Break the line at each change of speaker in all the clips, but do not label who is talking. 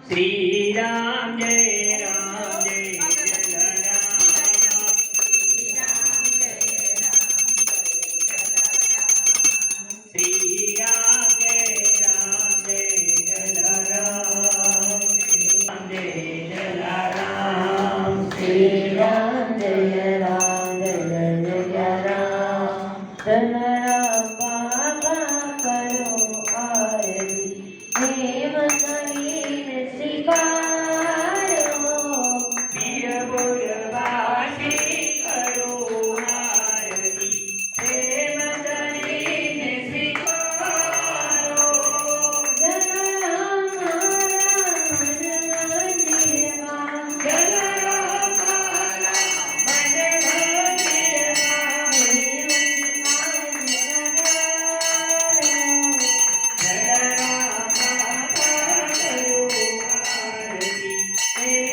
श्री राम जय जय श्री राम जय जय राम जय राम
श्री राम जय राम जय जय राम जन राम बाबा करो आरती देव नवीन स्वीकारो
वीर पुरवासी करो आरती प्रेम करीने स्वीकारो
जन राम राम मंदिरवा
जय राम मन मंदिरवा जय राम करो आरती प्रेम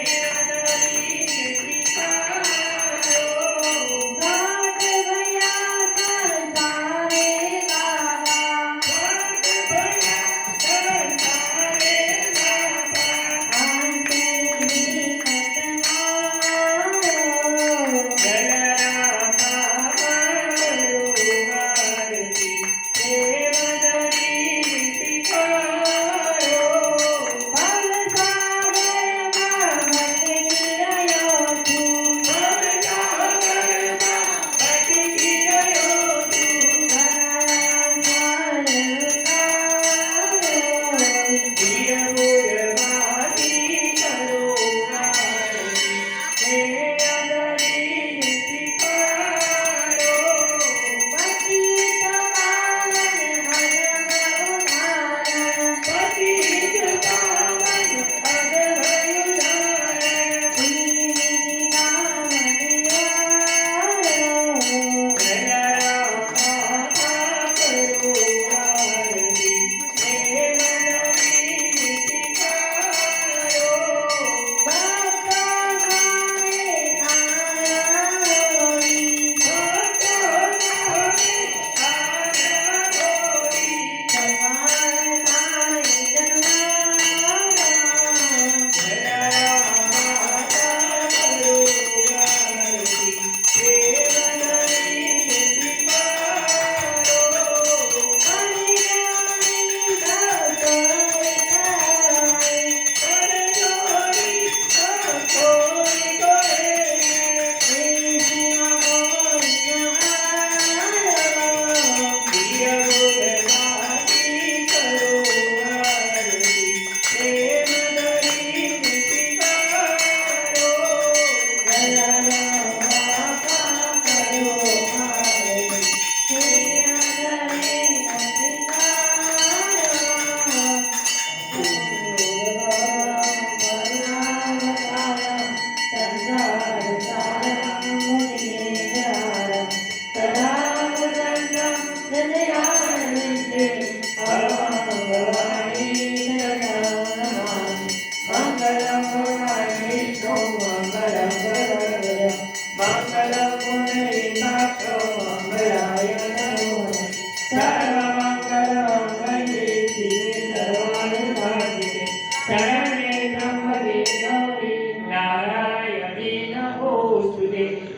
करीने स्वीकारो
घाट भया सारे बाबा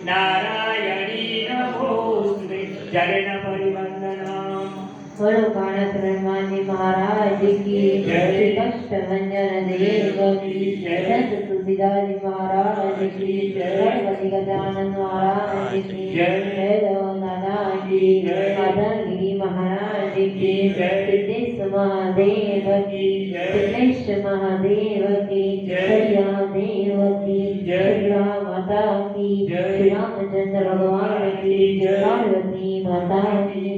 नारायणी नमोस्तुते चरण परिवंदनम
बोलो कानक ब्रह्माजी महाराज की श्री कष्ट भंजन देव की संत तुलसीदास जी महाराज की गणपति गजानन महाराज की भैरव दादा की माधवगिरी महाराज की सिद्धेश महादेव की सिद्धेश महादेव की हरिया देव की दुर्गा माता की श्री रामचंद्र भगवान की पार्वती माता की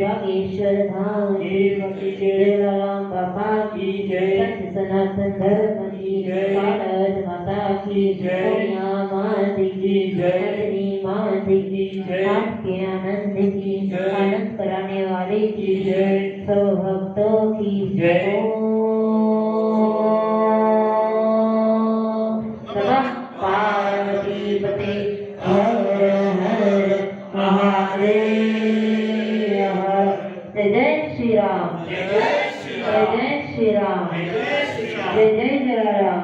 बागेश्वर धाम की जय राम बाबा की सत्य सनातन धर्म की भारत माता की कन्या माता की हरि माता की आपके आनंद की आनंद कराने वाले की सब भक्तों की सदा पार्वती पते हर हर महादेव। जय जय श्री राम, जय जय श्री राम, जय जय जय जलाराम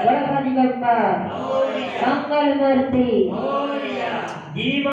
गणपती बाप्पा मंगल मूर्ती
गीमा